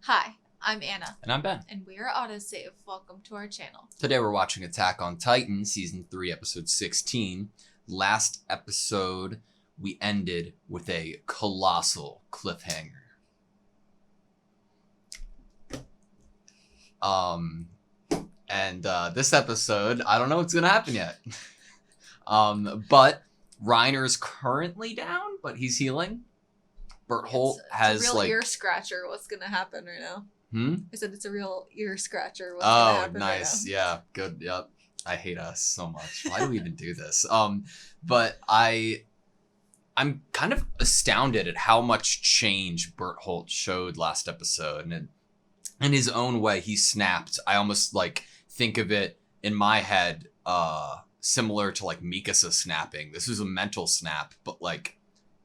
Hi, I'm Anna. And I'm Ben. And we're AutoSave. Welcome to our channel. Today we're watching Attack on Titan, Season 3, Episode 16. Last episode, we ended with a colossal cliffhanger. This episode, I don't know what's going to happen yet. But Reiner's currently down, but he's healing. Bertholdt has it's a real ear scratcher. What's gonna happen right now? I said it's a real ear scratcher. What's gonna happen nice. Right now? Yeah, good. Yep. I hate us so much. Why do we even do this? But I'm kind of astounded at how much change Bertholdt showed last episode, and in his own way, he snapped. I almost think of it in my head, similar to Mikasa snapping. This was a mental snap, but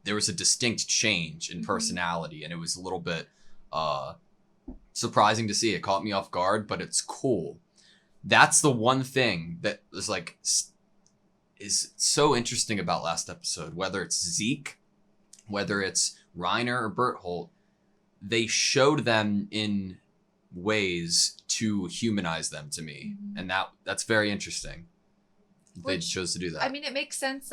there was a distinct change in personality, and it was a little bit surprising to see. It caught me off guard, but it's cool. That's the one thing that was is so interesting about last episode. Whether it's Zeke, whether it's Reiner or Bertholdt, they showed them in ways to humanize them to me, and that's very interesting. They chose to do that. I mean, it makes sense.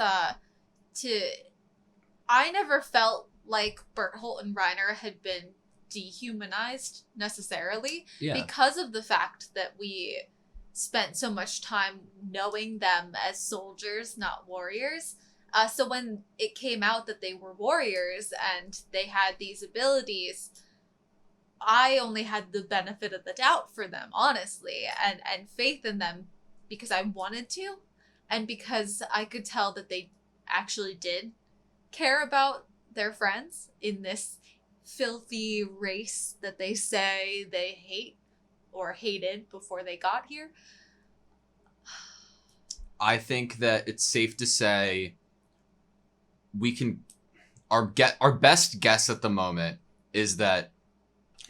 I never felt like Bertholdt and Reiner had been dehumanized necessarily because of the fact that we spent so much time knowing them as soldiers, not warriors. So when it came out that they were warriors and they had these abilities, I only had the benefit of the doubt for them, honestly, and faith in them because I wanted to, and because I could tell that they actually did care about their friends in this filthy race that they say they hate or hated before they got here. I think that it's safe to say our best guess at the moment is that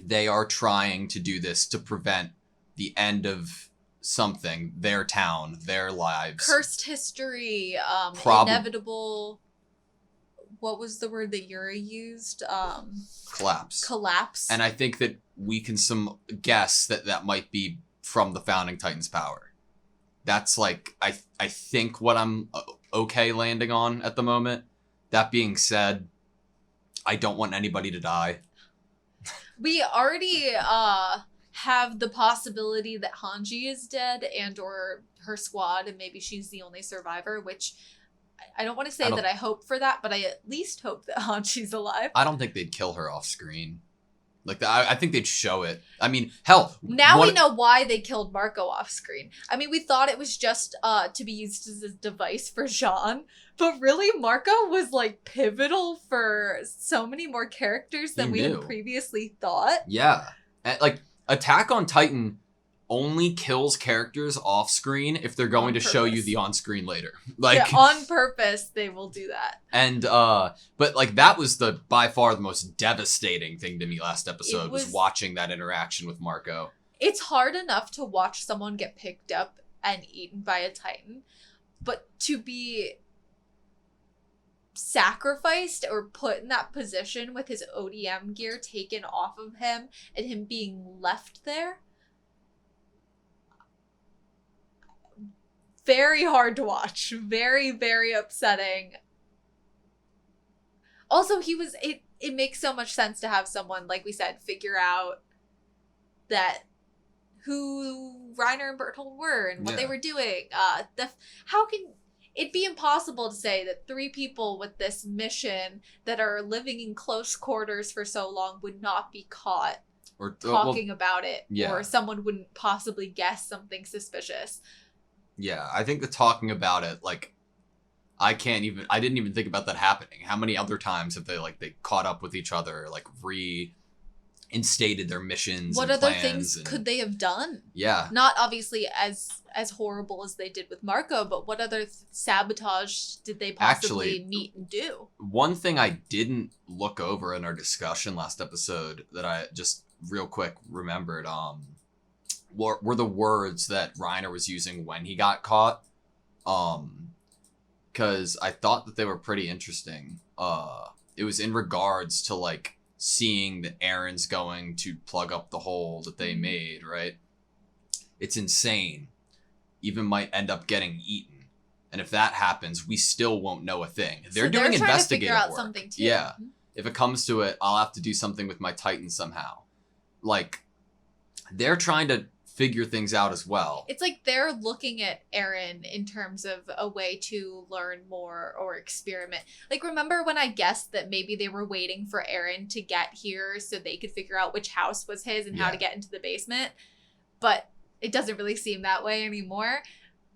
they are trying to do this to prevent the end of something, their town, their lives. Cursed history, inevitable. What was the word that Yuri used? Collapse. And I think that we can guess that might be from the founding Titan's power. That's I think what I'm okay landing on at the moment. That being said, I don't want anybody to die. We already have the possibility that Hanji is dead and or her squad, and maybe she's the only survivor, which I don't want to say that I hope for that, but I at least hope that Hanji's alive. I don't think they'd kill her off screen. I think they'd show it. I mean, hell. Now we know why they killed Marco off screen. I mean, we thought it was just to be used as a device for Jean, but really Marco was pivotal for so many more characters than we had previously thought. Yeah. Attack on Titan only kills characters off screen if they're going to show you the on screen later. On purpose they will do that. And but that was by far the most devastating thing to me last episode was watching that interaction with Marco. It's hard enough to watch someone get picked up and eaten by a Titan, but to be sacrificed or put in that position with his ODM gear taken off of him and him being left there, very hard to watch. Very, very upsetting. Also, it makes so much sense to have someone, like we said, figure out that who Reiner and Bertholdt were and what they were doing. How can it be impossible to say that three people with this mission that are living in close quarters for so long would not be caught or talking about it, or someone wouldn't possibly guess something suspicious? Yeah, I think the talking about it, I didn't even think about that happening. How many other times have they caught up with each other, reinstated their missions? What other things could they have done? Yeah. Not obviously as horrible as they did with Marco, but what other sabotage did they possibly meet and do? One thing I didn't look over in our discussion last episode that I just real quick remembered, were the words that Reiner was using when he got caught. Because I thought that they were pretty interesting. It was in regards to seeing that Aaron's going to plug up the hole that they made, right? It's insane. Even might end up getting eaten. And if that happens, we still won't know a thing. They're doing investigative work. Something too. Yeah. If it comes to it, I'll have to do something with my Titan somehow. Like, they're trying to figure things out as well. It's like they're looking at Aaron in terms of a way to learn more or experiment. Like, remember when I guessed that maybe they were waiting for Aaron to get here so they could figure out which house was his and how to get into the basement? But it doesn't really seem that way anymore.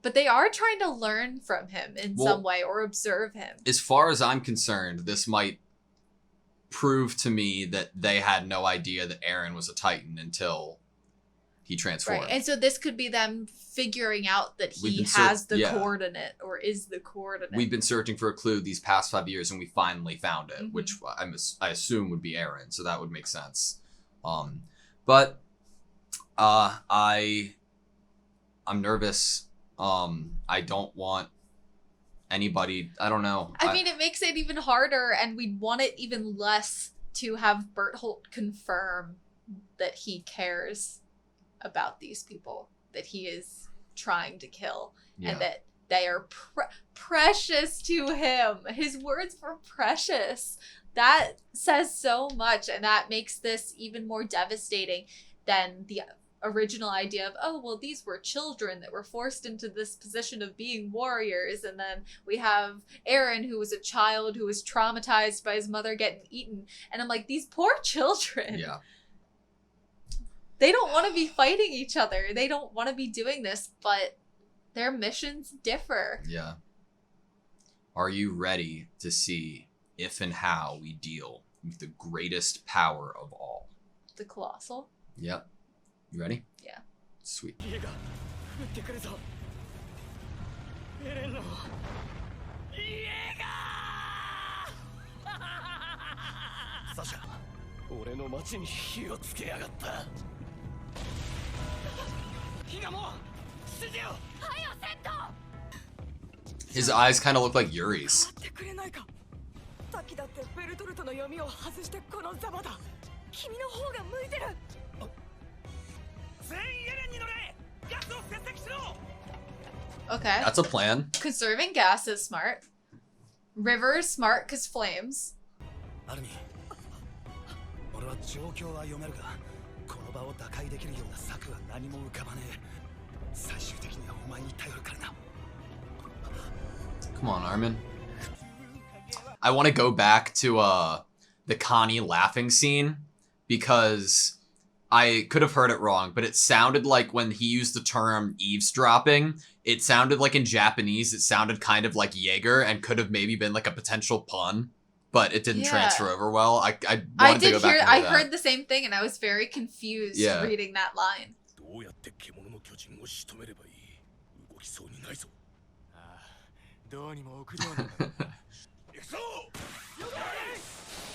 But they are trying to learn from him in some way or observe him. As far as I'm concerned, this might prove to me that they had no idea that Aaron was a Titan until he transformed. Right. And so this could be them figuring out that he has the coordinate or is the coordinate. We've been searching for a clue these past 5 years and we finally found it, which I assume would be Aaron. So that would make sense. But I'm nervous. I don't want anybody, I don't know. I mean, it makes it even harder, and we'd want it even less to have Bertholdt confirm that he cares about these people, that he is trying to kill, and that they are precious to him. His words were precious. That says so much, and that makes this even more devastating than the original idea of, oh, well, these were children that were forced into this position of being warriors. And then we have Aaron, who was a child who was traumatized by his mother getting eaten. And I'm like, these poor children. Yeah. They don't want to be fighting each other. They don't want to be doing this, but their missions differ. Yeah. Are you ready to see if and how we deal with the greatest power of all? The Colossal? Yep. You ready? Yeah. Sweet. His eyes kind of look like Yuri's. Okay. That's a plan. Conserving gas is smart. River is smart because flames. Come on, Armin. I want to go back to the Connie laughing scene because I could have heard it wrong, but it sounded like when he used the term eavesdropping, it sounded like in Japanese, it sounded kind of like Jaeger and could have maybe been like a potential pun, but it didn't transfer over well. I wanted to go back and I heard the same thing and I was very confused reading that line.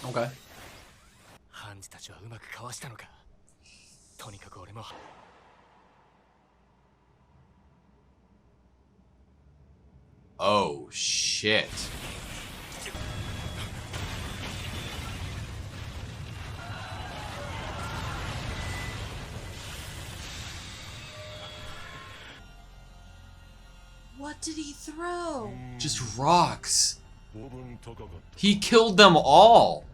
Okay. Oh, shit. What did he throw? Just rocks. He killed them all.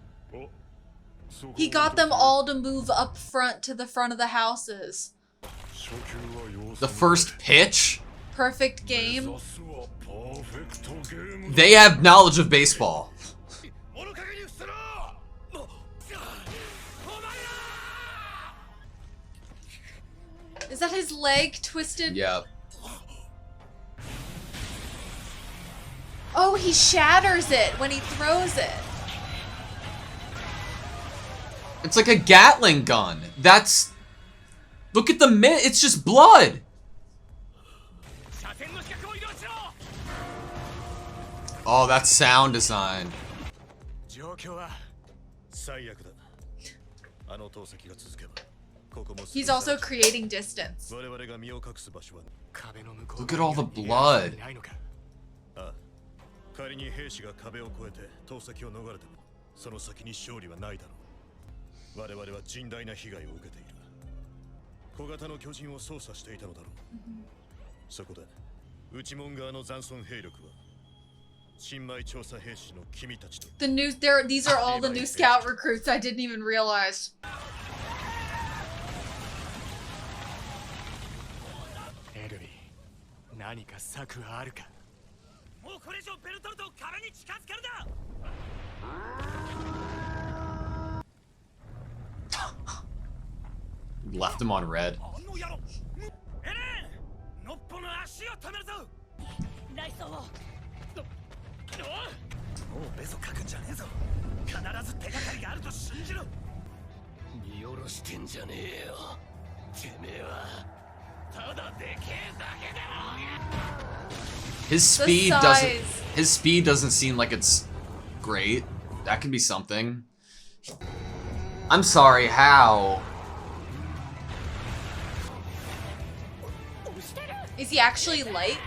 He got them all to move up front to the front of the houses. The first pitch? Perfect game. They have knowledge of baseball. Is that his leg twisted? Yeah. Oh, he shatters it when he throws it. It's like a Gatling gun. That's... Look at the it's just blood. Oh, that sound design. He's also creating distance. Look at all the blood. 我々は甚大な被害を受けている。小型の巨人を操作していたのだろう。そこで内門側の残存兵力は新米調査兵士の君たちと。 These are all the new scout recruits. I didn't even realize. エルビー、何か策はあるか。もうこれ以上ベルトルトを壁に近づけるな。Left him on red. エレン、ノッポの足を止めるぞ。ナイスを。もうベソ書くんじゃねえぞ。必ず手がかりがあると信じろ。見下ろしてんじゃねえよ。てめえはただでけえだけだろうが。His speed doesn't seem like it's great. That could be something. I'm sorry, how? Is he actually light?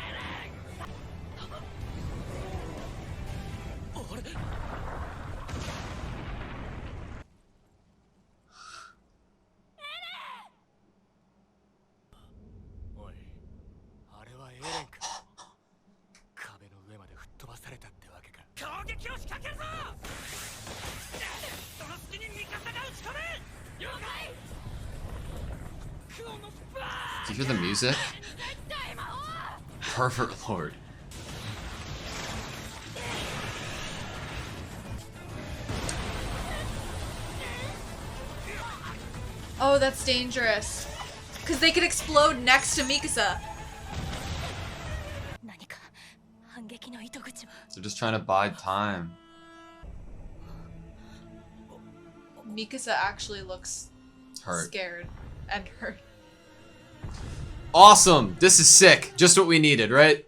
Do you hear the music? Pervert Lord. Oh, that's dangerous. Because they could explode next to Mikasa. They're just trying to bide time. Mikasa actually looks hurt. Scared and hurt. Awesome! This is sick. Just what we needed, right?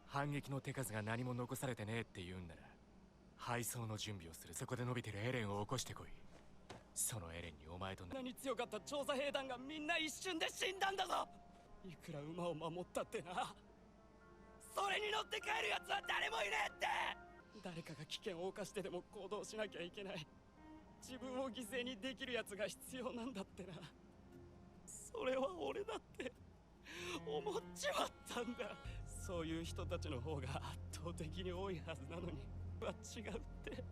反撃の手数が何も残されてねえって言うんなら、配送の準備をする。そこで伸びてるエレンを起こしてこい。そのエレンにお前と何強かった調査兵団がみんな一瞬で死んだんだぞ。いくら馬を守ったってな。それに乗って帰るやつは誰もいねえって。誰かが危険を冒してでも行動しなきゃいけない。自分を犠牲にできるやつが必要なんだってな。それは俺だって思っちまったんだ。そういう人たちの方が圧倒的に多いはずなのに、は違うって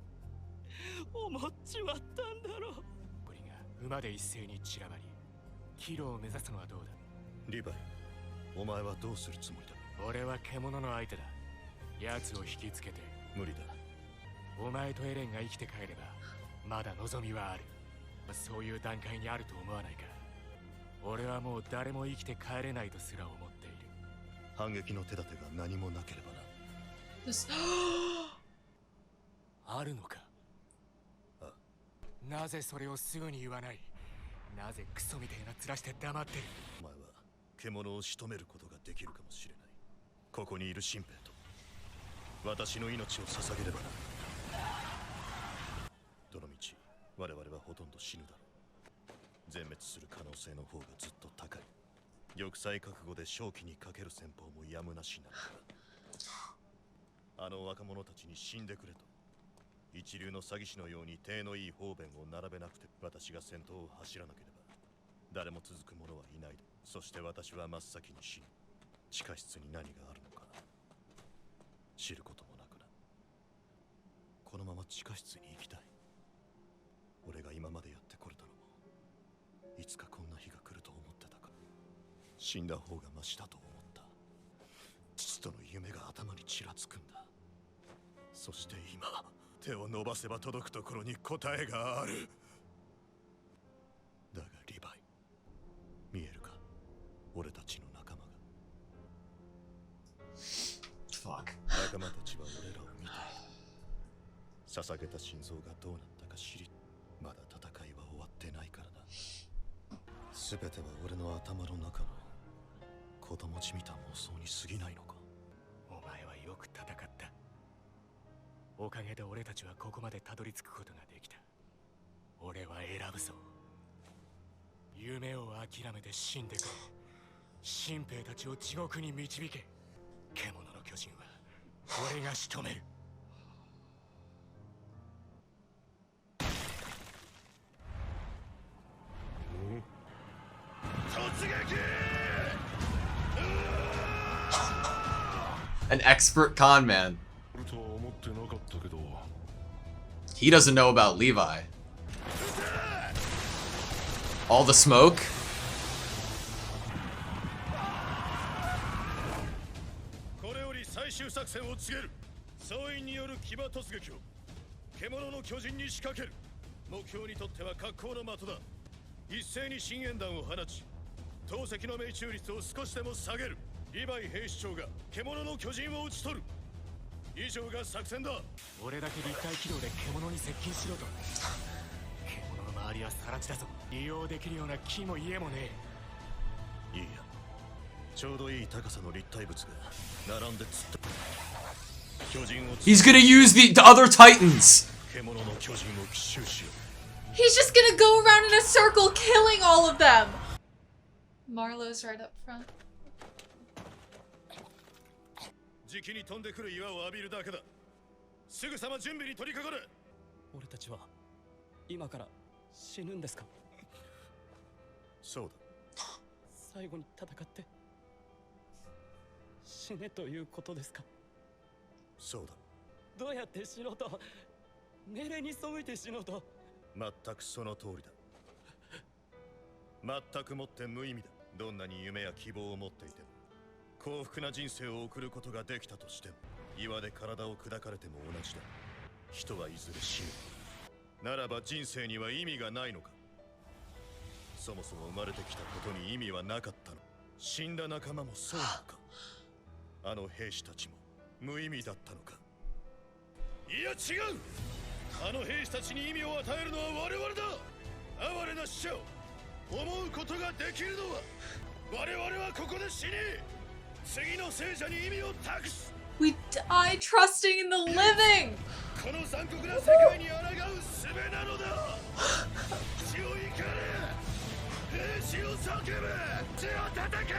思っちまったんだろう。これが馬で一斉に散らばり、キロを目指すのはどうだ。リヴァイ、お前はどうするつもりだ。俺は獣の相手だ。奴を引きつけて。無理だ。お前とエレンが生きて帰ればまだ望みはある。そういう段階にあると思わないか。俺はもう誰も生きて帰れないとすら思っている。反撃の手立てが何もなければな。あるのか。なぜそれをすぐに言わない。なぜクソみたいな面して黙ってる。お前は獣を仕留めることができるかもしれない。ここにいる新兵と私の命を捧げればな。どのみち我々はほとんど死ぬだろう。全滅する可能性の方がずっと高い。玉砕覚悟で正気にかける戦法もやむなしなのだ。あの若者たちに死んでくれと。一流の詐欺師のように体のいい方便を並べなくて、私が先頭を走らなければ誰も続く者はいない。そして私は真っ先に死ぬ。地下室に何があるのか知ることもなくな。このまま地下室に行きたい。俺が今までやってこれたのも、いつかこんな日が来ると思ってたか。死んだ方がマシだと思った。父との夢が頭にちらつくんだ。そして今、手を伸ばせば届くところに答えがある。だがリヴァイ、見えるか、俺たちの仲間が。Fuck. 仲間たちは俺らを見て、捧げた心臓がどうなったか知り、まだ戦いは終わってないからな。全ては俺の頭の中の子供じみた妄想に過ぎないのか。お前はよく戦った。おかげで俺たちはここまでたどり着くことができた。俺は選ぶぞ。夢を諦めて死んでくれ。新兵たちを地獄に導け。獣の巨人は俺が仕留める。突撃 An expert con man. He doesn't know about Levi. All the smoke? これより最終作戦を告げる。総員による騎馬突撃を獣の巨人に仕掛ける。目標にとっては格好の的だ。一斉に深淵弾を放ち、投石の命中率を少しでも下げる。リヴァイ兵士長が獣の巨人を討ち取る。以上が作戦だ。俺だけ立体軌道で獣に接近しろと。獣の周りは更地だぞ。利用できるような木も家もねえ。いいや、ちょうどいい高さの立体物が並んでつった。巨人を He's gonna use the other Titans! 獣の巨人を奇襲しよう。 He's just gonna go around in a circle killing all of them! Marlowe's right up front. 時期に飛んでくる岩を浴びるだけだ。すぐさま準備に取り掛かれ。俺たちは今から死ぬんですか？そうだ。最後に戦って死ねということですか？そうだ。どうやって死のうと、命令に背いて死のうと。全くその通りだ。全くもって無意味だ。どんなに夢や希望を持っていても、幸福な人生を送ることができたとしても、岩で体を砕かれても同じだ。人はいずれ死ぬ。ならば人生には意味がないのか。そもそも生まれてきたことに意味はなかったの。死んだ仲間もそうなのか。あの兵士たちも無意味だったのか。いや違う。あの兵士たちに意味を与えるのは我々だ。哀れな死者を思うことができるのは我々はここで死に、次の聖者に意味を託す。 We die trusting in the living! この残酷な世界に抗う術なのだ。血を怒れ、兵士を叫べ、血を叩け。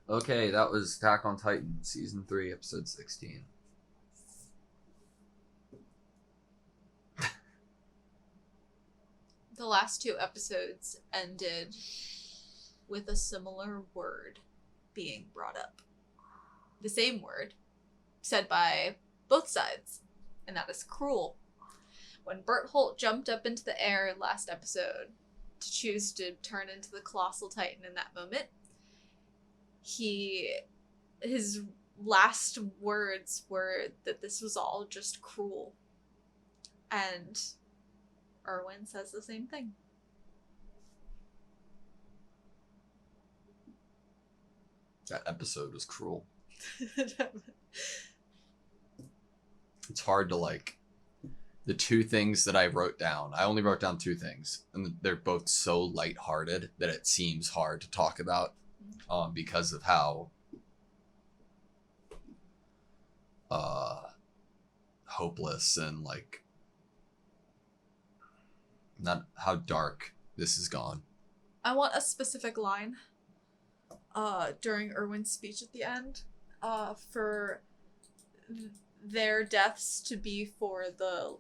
Okay, that was Attack on Titan, Season 3, Episode 16. The last two episodes ended with a similar word being brought up. The same word, said by both sides, and that is cruel. When Berthold jumped up into the air last episode to choose to turn into the Colossal Titan in that moment, his last words were that this was all just cruel. And Erwin says the same thing. That episode was cruel. It's hard to the two things that I wrote down. I only wrote down two things, and they're both so lighthearted that it seems hard to talk about. Because of how hopeless and not how dark this has gone. I want a specific line during Erwin's speech at the end for their deaths to be for the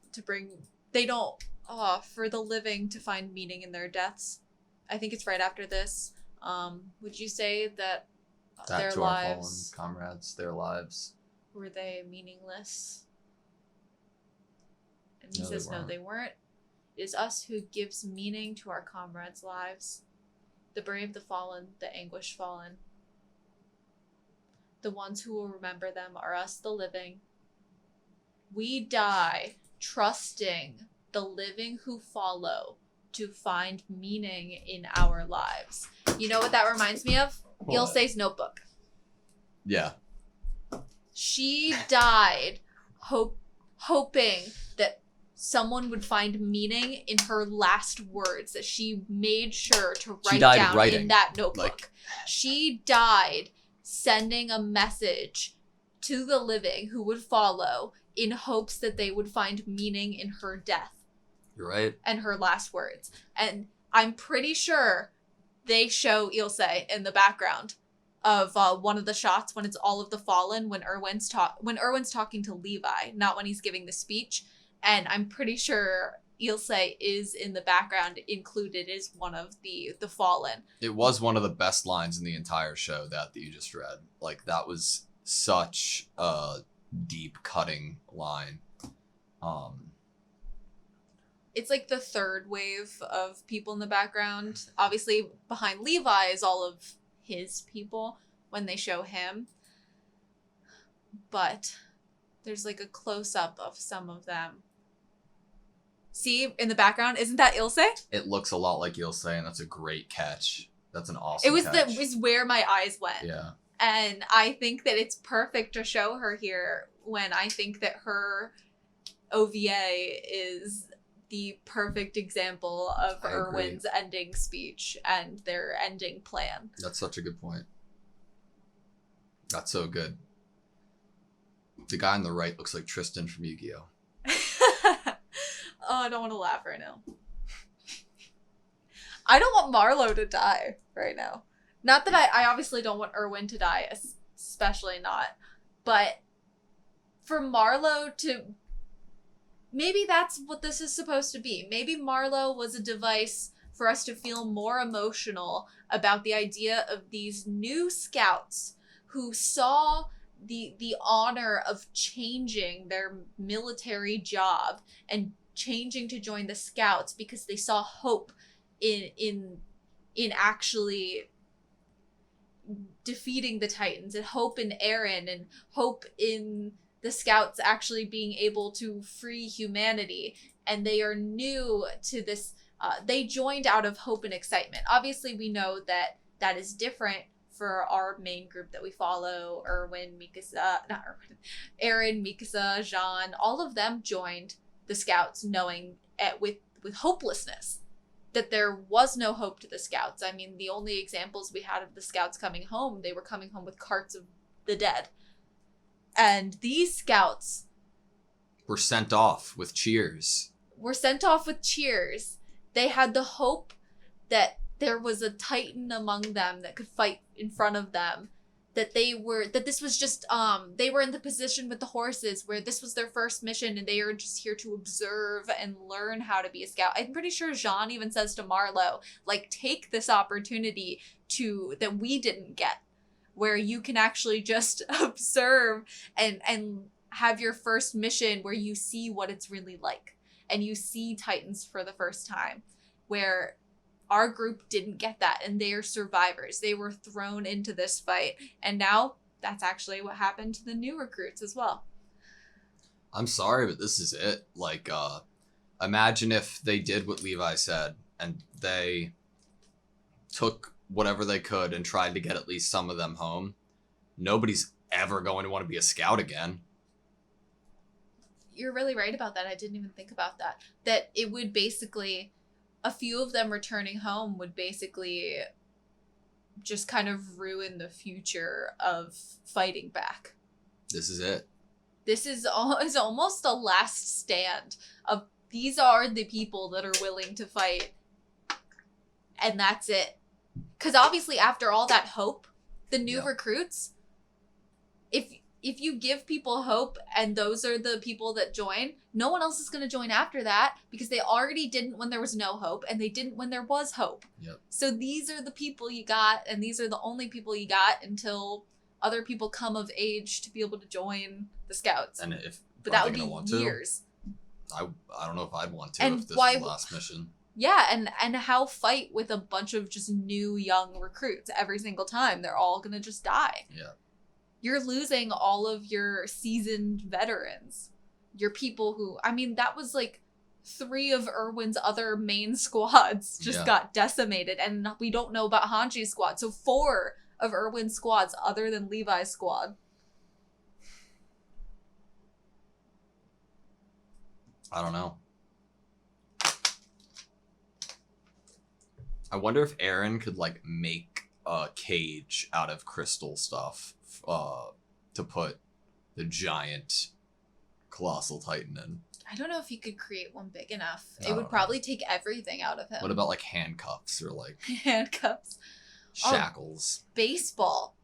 living to find meaning in their deaths. I think it's right after this. Would you say that their to lives, our fallen comrades, their lives, were they meaningless? And he No, says, they no, they weren't. It is us who gives meaning to our comrades' lives. The brave, the fallen, the anguished fallen. The ones who will remember them are us, the living. We die trusting the living who follow to find meaning in our lives. You know what that reminds me of? Ilse's Notebook. Yeah. She died hoping that someone would find meaning in her last words that she made sure to write down in that notebook. She died sending a message to the living who would follow in hopes that they would find meaning in her death. You're right. And her last words. And I'm pretty sure they show Ilse in the background of one of the shots when it's all of the Fallen, when Erwin's talking to Levi, not when he's giving the speech. And I'm pretty sure Ilse is in the background, included as one of the Fallen. It was one of the best lines in the entire show that you just read. Like, that was such a deep cutting line. It's like the third wave of people in the background. Obviously, behind Levi is all of his people when they show him. But there's like a close-up of some of them. See, in the background, isn't that Ilse? It looks a lot like Ilse, and that's a great catch. That's an awesome catch. It was where my eyes went. Yeah. And I think that it's perfect to show her here when I think that her OVA is the perfect example of Erwin's ending speech and their ending plan. That's such a good point. That's so good. The guy on the right looks like Tristan from Yu-Gi-Oh! Oh, I don't want to laugh right now. I don't want Marlo to die right now. Not that I obviously don't want Erwin to die, especially not. But for Marlo to... Maybe that's what this is supposed to be. Maybe Marlo was a device for us to feel more emotional about the idea of these new scouts who saw the honor of changing their military job and changing to join the scouts because they saw hope in actually defeating the Titans, and hope in Eren, and hope in the scouts actually being able to free humanity. And they are new to this. They joined out of hope and excitement. Obviously, we know that is different for our main group that we follow. Eren, Mikasa, Jean, all of them joined the scouts knowing with hopelessness that there was no hope to the scouts. I mean, the only examples we had of the scouts coming home, they were coming home with carts of the dead. And these scouts were sent off with cheers. They had the hope that there was a Titan among them that could fight in front of them. That this was just, they were in the position with the horses where this was their first mission and they are just here to observe and learn how to be a scout. I'm pretty sure Jean even says to Marlo, like, take this opportunity that we didn't get, where you can actually just observe and have your first mission where you see what it's really like. And you see Titans for the first time, where our group didn't get that, and they are survivors. They were thrown into this fight, and now that's actually what happened to the new recruits as well. I'm sorry, but this is it. Like, imagine if they did what Levi said, and they took whatever they could and tried to get at least some of them home. Nobody's ever going to want to be a scout again. You're really right about that. I didn't even think about that. That it would basically... a few of them returning home would basically just kind of ruin the future of fighting back. This is it. This is almost a last stand of these are the people that are willing to fight. And that's it. Because obviously after all that hope, the new recruits, if you give people hope and those are the people that join, no one else is going to join after that because they already didn't when there was no hope and they didn't when there was hope. Yep. So these are the people you got, and these are the only people you got until other people come of age to be able to join the scouts. And but that would be years. I don't know if I'd want to, and if this was the last mission. Yeah, and how fight with a bunch of just new young recruits every single time. They're all going to just die. Yeah. You're losing all of your seasoned veterans. Your people who, I mean, that was like 3 of Erwin's other main squads just got decimated. And we don't know about Hanji's squad. So 4 of Erwin's squads other than Levi's squad. I don't know. I wonder if Eren could, like, make a cage out of crystal stuff to put the giant colossal titan in. I don't know if you could create one big enough. It would probably take everything out of him. What about like handcuffs or like handcuffs? Shackles. Baseball.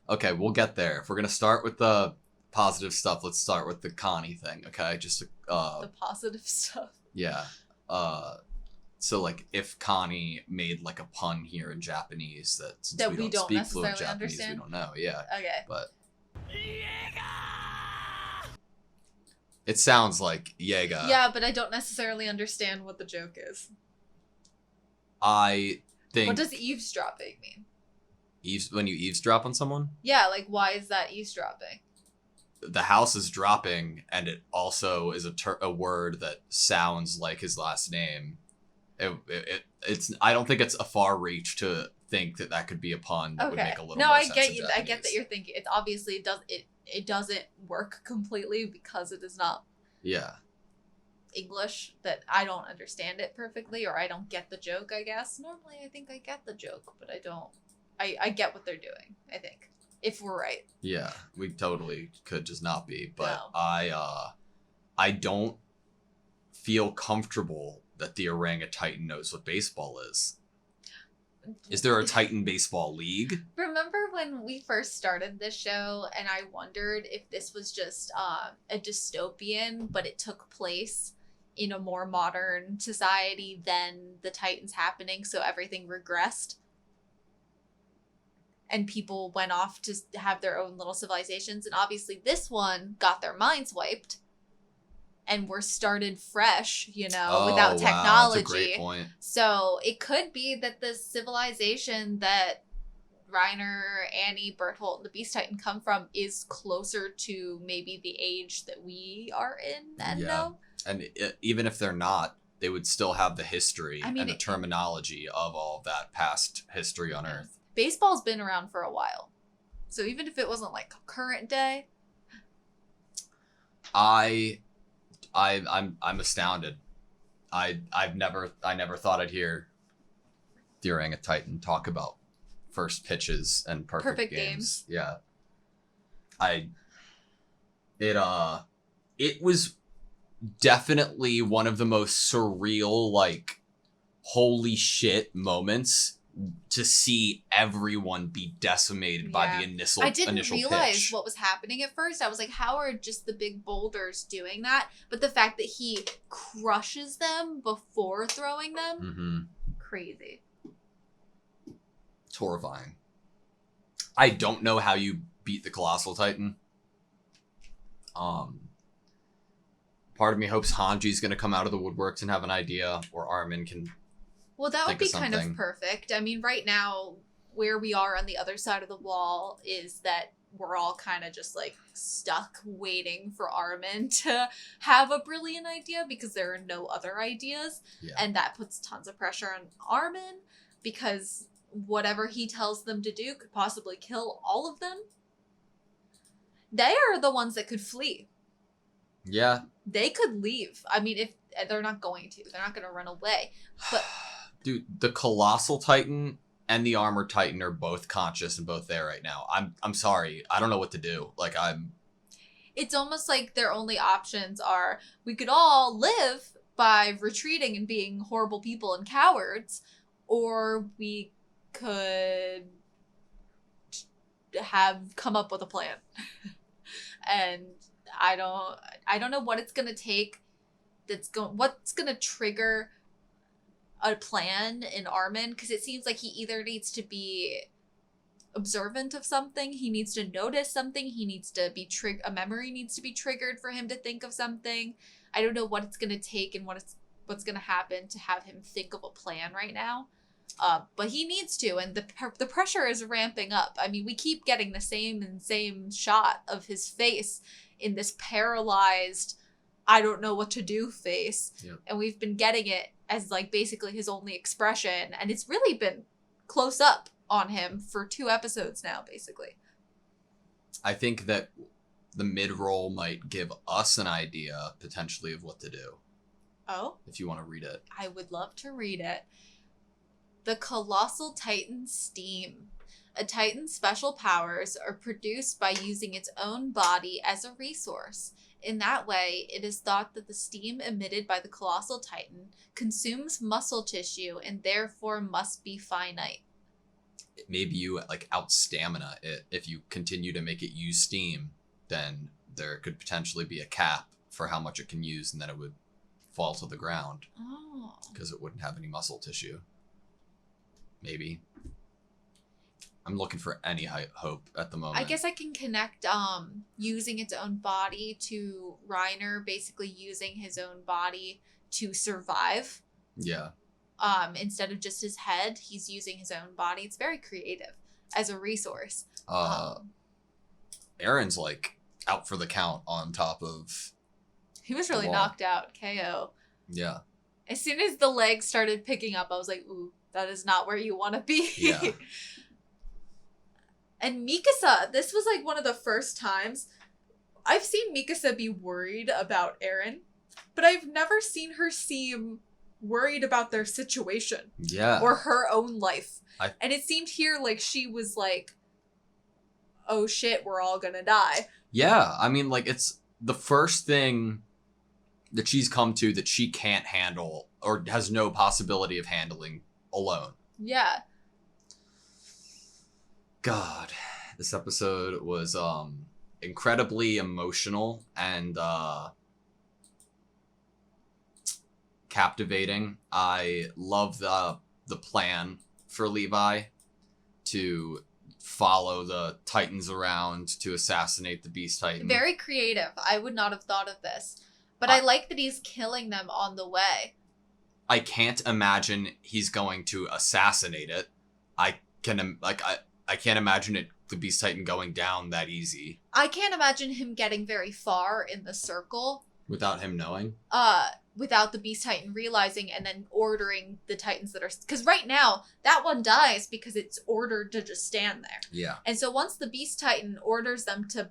Okay, we'll get there. If we're gonna start with the positive stuff, let's start with the Connie thing. Okay, just the positive stuff. Yeah. So like if Connie made like a pun here in Japanese that since that we don't speak fluent Japanese, understand? we don't know. Yeah. Okay. But it sounds like Jaeger. Yeah, but I don't necessarily understand what the joke is. I think. What does eavesdropping mean? When you eavesdrop on someone? Yeah, like why is that eavesdropping? The house is dropping, and it also is a word that sounds like his last name. It's. I don't think it's a far reach to think that could be a pun that would make a little more sense. No, I get you. I get that you're thinking. It's obviously it doesn't work completely because it is not. Yeah. English, that I don't understand it perfectly, or I don't get the joke. I guess normally I think I get the joke, but I don't. I get what they're doing. I think. If we're right. Yeah, we totally could just not be, but no. I don't feel comfortable that the Orangutan knows what baseball is. Is there a Titan baseball league? Remember when we first started this show and I wondered if this was just a dystopian, but it took place in a more modern society than the Titans happening, so everything regressed? And people went off to have their own little civilizations. And obviously this one got their minds wiped. And were started fresh, without technology. Wow, that's a great point. So it could be that the civilization that Reiner, Annie, Bertholdt, and the Beast Titan come from is closer to maybe the age that we are in then, though. And even if they're not, they would still have the history and the terminology of all of that past history on Earth. Baseball's been around for a while. So even if it wasn't like current day. I'm astounded. I never thought I'd hear the Orangutan talk about first pitches and perfect games. Yeah. It was definitely one of the most surreal, like, holy shit moments to see everyone be decimated by the initial pitch. I didn't realize what was happening at first. I was like, how are just the big boulders doing that? But the fact that he crushes them before throwing them, crazy. It's horrifying. I don't know how you beat the Colossal Titan. Part of me hopes Hanji's going to come out of the woodworks and have an idea, or Armin can. Well, that would be kind of perfect. I mean, right now, where we are on the other side of the wall is that we're all kind of just like stuck waiting for Armin to have a brilliant idea because there are no other ideas. Yeah. And that puts tons of pressure on Armin because whatever he tells them to do could possibly kill all of them. They are the ones that could flee. Yeah. They could leave. I mean, if they're not going to. They're not going to run away. But dude, the Colossal Titan and the Armored Titan are both conscious and both there right now. I'm sorry. I don't know what to do. It's almost like their only options are we could all live by retreating and being horrible people and cowards, or we could have come up with a plan. And I don't know what it's going to take what's going to trigger a plan in Armin, because it seems like he either needs to be observant of something, he needs to notice something, he needs to be a memory needs to be triggered for him to think of something. I don't know what it's going to take and what's going to happen to have him think of a plan right now. But he needs to, and the pressure is ramping up. I mean, we keep getting the same shot of his face in this paralyzed, I don't know what to do face. Yep. And we've been getting it as like basically his only expression. And it's really been close up on him for 2 episodes now, basically. I think that the mid-roll might give us an idea potentially of what to do. Oh? If you want to read it. I would love to read it. The Colossal Titan Steam. A Titan's special powers are produced by using its own body as a resource. In that way, it is thought that the steam emitted by the colossal Titan consumes muscle tissue and therefore must be finite. Maybe you like out stamina it. If you continue to make it use steam, then there could potentially be a cap for how much it can use, and then it would fall to the ground. Oh. Because it wouldn't have any muscle tissue. Maybe. I'm looking for any hope at the moment. I guess I can connect using its own body to Reiner basically using his own body to survive. Yeah. Instead of just his head, he's using his own body. It's very creative as a resource. Aaron's like out for the count on top of... He was really knocked out, KO. Yeah. As soon as the legs started picking up, I was like, ooh, that is not where you want to be. Yeah. And Mikasa, this was like one of the first times I've seen Mikasa be worried about Eren, but I've never seen her seem worried about their situation. Yeah. Or her own life. And it seemed here like she was like, oh shit, we're all gonna die. Yeah. I mean, like, it's the first thing that she's come to that she can't handle or has no possibility of handling alone. Yeah. God, this episode was incredibly emotional and captivating. I love the plan for Levi to follow the Titans around to assassinate the Beast Titan. Very creative. I would not have thought of this. But I like that he's killing them on the way. I can't imagine he's going to assassinate it. I can't imagine the Beast Titan going down that easy. I can't imagine him getting very far in the circle. Without him knowing? Without the Beast Titan realizing and then ordering the Titans that are... Because right now, that one dies because it's ordered to just stand there. Yeah. And so once the Beast Titan orders them to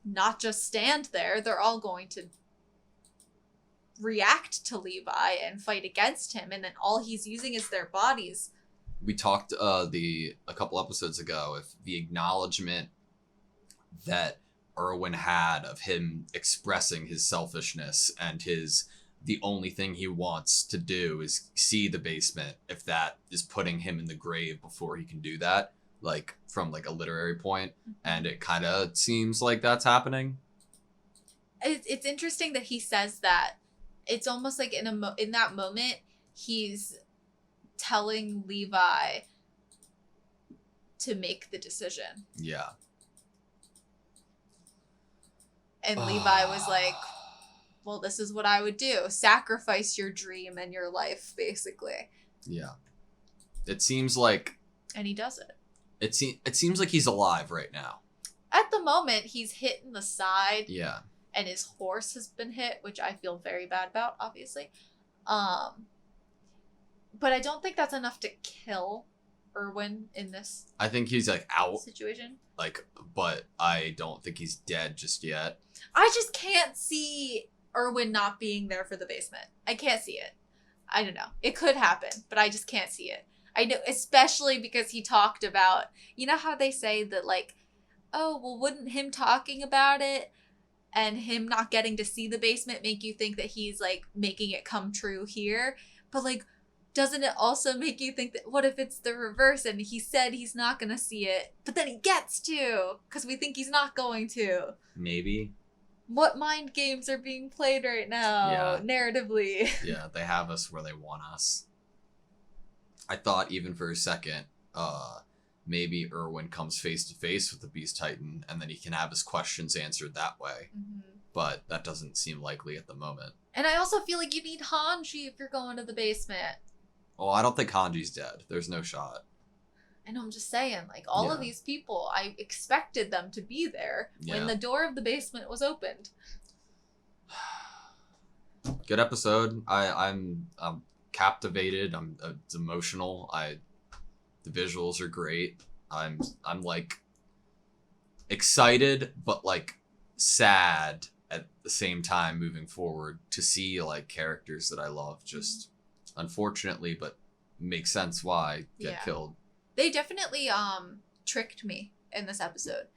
not just stand there, they're all going to react to Levi and fight against him. And then all he's using is their bodies. We talked a couple episodes ago if the acknowledgement that Erwin had of him expressing his selfishness and the only thing he wants to do is see the basement, if that is putting him in the grave before he can do that, like from like a literary point, and it kind of seems like that's happening. It's interesting that he says that. It's almost like in that moment he's telling Levi to make the decision. Yeah. And Levi was like, well, this is what I would do. Sacrifice your dream and your life, basically. Yeah. It seems like... And he does it. It seems like he's alive right now. At the moment, he's hit in the side. Yeah. And his horse has been hit, which I feel very bad about, obviously. But I don't think that's enough to kill Erwin in this I think he's like out situation. Like, but I don't think he's dead just yet. I just can't see Erwin not being there for the basement. I can't see it. I don't know. It could happen, but I just can't see it. I know, especially because he talked about, you know how they say that like, oh, well, wouldn't him talking about it and him not getting to see the basement make you think that he's like making it come true here? But like, doesn't it also make you think that what if it's the reverse and he said he's not going to see it, but then he gets to because we think he's not going to? Maybe. What mind games are being played right now, narratively? Yeah, they have us where they want us. I thought even for a second, maybe Erwin comes face to face with the Beast Titan and then he can have his questions answered that way. Mm-hmm. But that doesn't seem likely at the moment. And I also feel like you need Hanji if you're going to the basement. Oh, I don't think Hanji's dead. There's no shot. I know, I'm just saying, like, all of these people, I expected them to be there when the door of the basement was opened. Good episode. I'm captivated. It's emotional. The visuals are great. I'm like excited, but like sad at the same time moving forward to see like characters that I love just unfortunately, but makes sense why get killed. They definitely tricked me in this episode.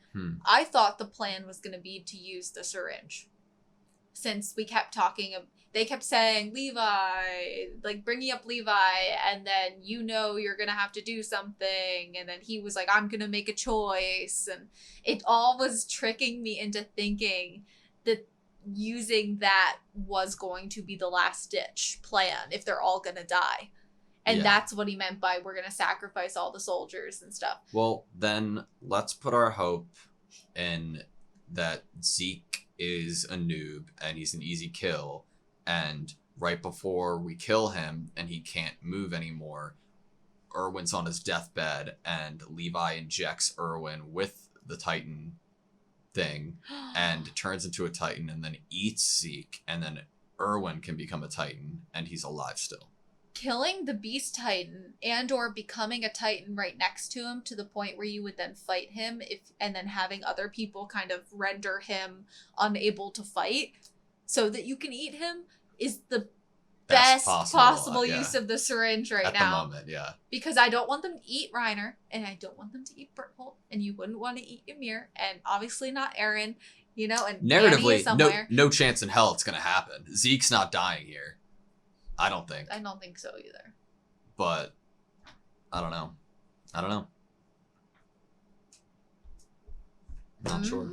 I thought the plan was going to be to use the syringe. Since we kept talking, they kept saying, Levi, like bringing up Levi, and then you're going to have to do something. And then he was like, I'm going to make a choice. And it all was tricking me into thinking that using that was going to be the last ditch plan if they're all going to die. And that's what he meant by we're going to sacrifice all the soldiers and stuff. Well, then let's put our hope in that Zeke is a noob and he's an easy kill. And right before we kill him and he can't move anymore, Erwin's on his deathbed and Levi injects Erwin with the Titan thing and turns into a Titan and then eats Zeke. And then Erwin can become a Titan and he's alive still. Killing the Beast Titan and or becoming a Titan right next to him to the point where you would then fight him and then having other people kind of render him unable to fight so that you can eat him is the best possible use of the syringe right now. At the moment, yeah. Because I don't want them to eat Reiner and I don't want them to eat Berthold and you wouldn't want to eat Ymir and obviously not Eren, and narratively, no chance in hell it's going to happen. Zeke's not dying here. I don't think so either. But I don't know. Not sure.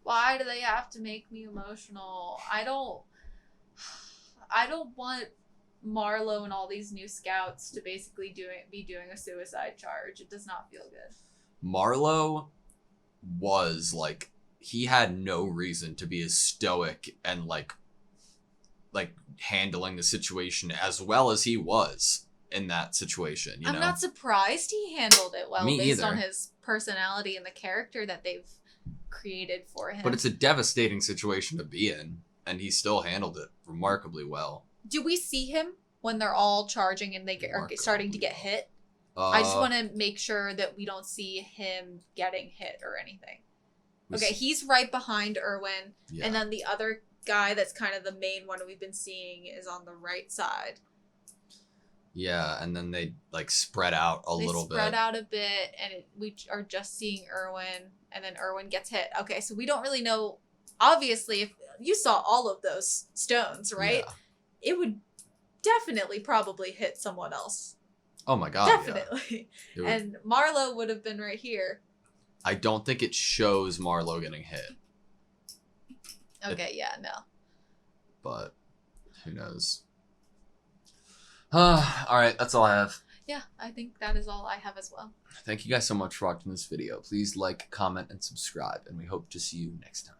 Why do they have to make me emotional? I don't want Marlowe and all these new scouts to basically be doing a suicide charge. It does not feel good. Marlowe was like, he had no reason to be as stoic and like handling the situation as well as he was in that situation. I'm not surprised he handled it well based either. on his personality and the character that they've created for him. But it's a devastating situation to be in, and he still handled it remarkably well. Do we see him when they're all charging and they are starting to get hit? I just want to make sure that we don't see him getting hit or anything. Okay, he's right behind Erwin, and then the other guy that's kind of the main one we've been seeing is on the right side. Yeah, and then they like spread out a little bit. They spread out a bit, and we are just seeing Erwin, and then Erwin gets hit. Okay, so we don't really know. Obviously, if you saw all of those stones, right? Yeah. It would definitely probably hit someone else. Oh my god, definitely. Yeah. And Marlowe would have been right here. I don't think it shows Marlowe getting hit. Okay, no. But who knows? All right, that's all I have. Yeah, I think that is all I have as well. Thank you guys so much for watching this video. Please like, comment, and subscribe, and we hope to see you next time.